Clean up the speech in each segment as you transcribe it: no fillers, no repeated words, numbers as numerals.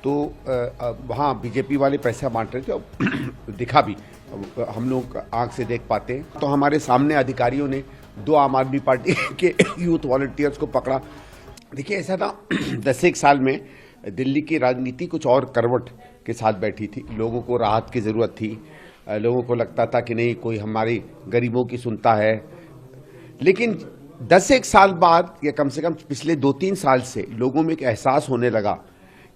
तो वहाँ बीजेपी वाले पैसा बांट रहे थे और दिखा भी, हम लोग आंख से देख पाते हैं। तो हमारे सामने अधिकारियों ने 2 आम आदमी पार्टी के यूथ वॉलंटियर्स को पकड़ा। देखिए ऐसा था 10 साल में दिल्ली की राजनीति कुछ और करवट के साथ बैठी थी। लोगों को राहत की ज़रूरत थी, लोगों को लगता था कि नहीं कोई हमारी गरीबों की सुनता है। लेकिन 10 साल बाद या कम से कम पिछले 2-3 साल से लोगों में एक एहसास होने लगा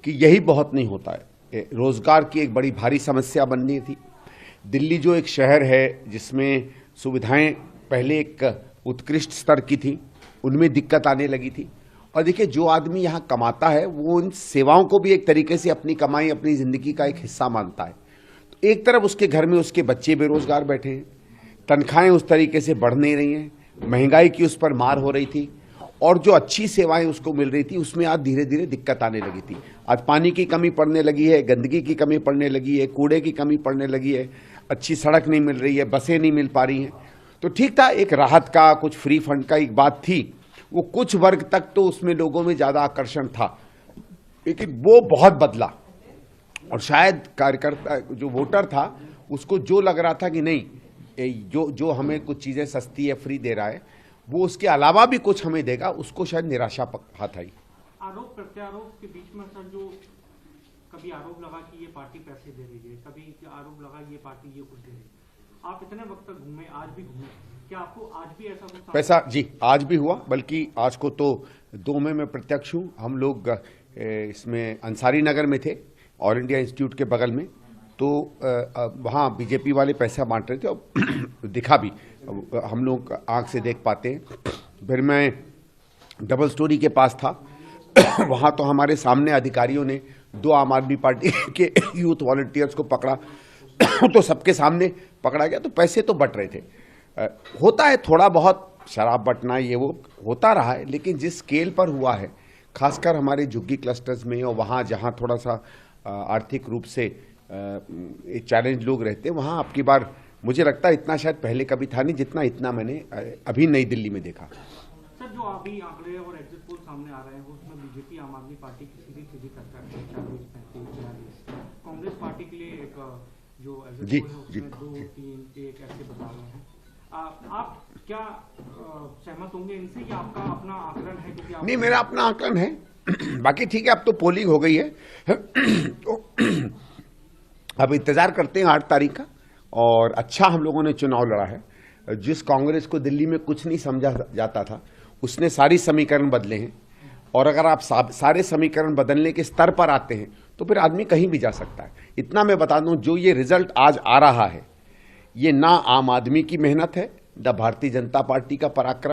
कि यही बहुत नहीं होता है। रोजगार की एक बड़ी भारी समस्या बननी थी। दिल्ली जो एक शहर है जिसमें सुविधाएं पहले एक उत्कृष्ट स्तर की थी, उनमें दिक्कत आने लगी थी। और देखिए जो आदमी यहाँ कमाता है वो उन सेवाओं को भी एक तरीके से अपनी कमाई, अपनी ज़िंदगी का एक हिस्सा मानता है। तो एक तरफ उसके घर में उसके बच्चे बेरोजगार बैठे हैं, तनख्वाहें उस तरीके से बढ़ नहीं रही हैं, महंगाई की उस पर मार हो रही थी, और जो अच्छी सेवाएं उसको मिल रही थी उसमें आज धीरे धीरे दिक्कत आने लगी थी। आज पानी की कमी पड़ने लगी है, गंदगी की कमी पड़ने लगी है, कूड़े की कमी पड़ने लगी है, अच्छी सड़क नहीं मिल रही है, बसें नहीं मिल पा रही हैं। तो ठीक था, एक राहत का, कुछ फ्री फंड का एक बात थी, वो कुछ वर्ग तक तो उसमें लोगों में ज़्यादा आकर्षण था, लेकिन वो बहुत बदला। और शायद कार्यकर्ता जो वोटर था उसको जो लग रहा था कि नहीं जो हमें कुछ चीज़ें सस्ती या फ्री दे रहा है वो उसके अलावा भी कुछ हमें देगा, उसको शायद निराशा हाथ आई। आरोप प्रत्यारोप के बीच में सर, जो कभी आरोप लगा कि ये पार्टी पैसे दे रही है, कभी आरोप लगा ये पार्टी ये कुछ दे रही है। आप इतने वक्त तक घूमे, आज भी घूमे, क्या आपको आज भी ऐसा कुछ पैसा? जी आज भी हुआ, बल्कि आज को तो 2 में मैं प्रत्यक्ष हूँ। हम लोग इसमें अंसारी नगर में थे, ऑल इंडिया इंस्टीट्यूट के बगल में, तो वहाँ बीजेपी वाले पैसा बांट रहे थे और दिखा भी, हम लोग आंख से देख पाते हैं। फिर मैं डबल स्टोरी के पास था, वहाँ तो हमारे सामने अधिकारियों ने 2 आम आदमी पार्टी के यूथ वॉलंटियर्स को पकड़ा, तो सबके सामने पकड़ा गया। तो पैसे तो बट रहे थे, होता है थोड़ा बहुत शराब बटना, ये वो होता रहा है, लेकिन जिस स्केल पर हुआ है, खासकर हमारे झुग्गी क्लस्टर्स में और वहाँ जहाँ थोड़ा सा आर्थिक रूप से चैलेंज लोग रहते हैं, वहाँ आपकी बार मुझे लगता है इतना शायद पहले कभी था नहीं जितना इतना मैंने अभी नई दिल्ली में देखा। सर, जो अभी आंकड़े और एग्जिट पोल सामने आ रहे हैं उसमें बीजेपी आम आदमी पार्टी की सीधी टक्कर है, 40-35-42। कांग्रेस पार्टी के लिए एक जो एग्जिट पोल है उसमें 2-3-1 ऐसे बता रहे हैं। आप क्या सहमत होंगे इनसे, या आपका अपना आकलन है? क्योंकि नहीं, मेरा अपना आकलन है। बाकी ठीक है, अब तो पोलिंग हो गई है, तो अब इंतजार करते हैं 8 तारीख का। और अच्छा हम लोगों ने चुनाव लड़ा है। जिस कांग्रेस को दिल्ली में कुछ नहीं समझा जाता था, उसने सारी समीकरण बदले हैं। और अगर आप सारे समीकरण बदलने के स्तर पर आते हैं तो फिर आदमी कहीं भी जा सकता है। इतना मैं बता दूं, जो ये रिजल्ट आज आ रहा है, ये ना आम आदमी की मेहनत है, ना भारतीय जनता पार्टी का पराक्रम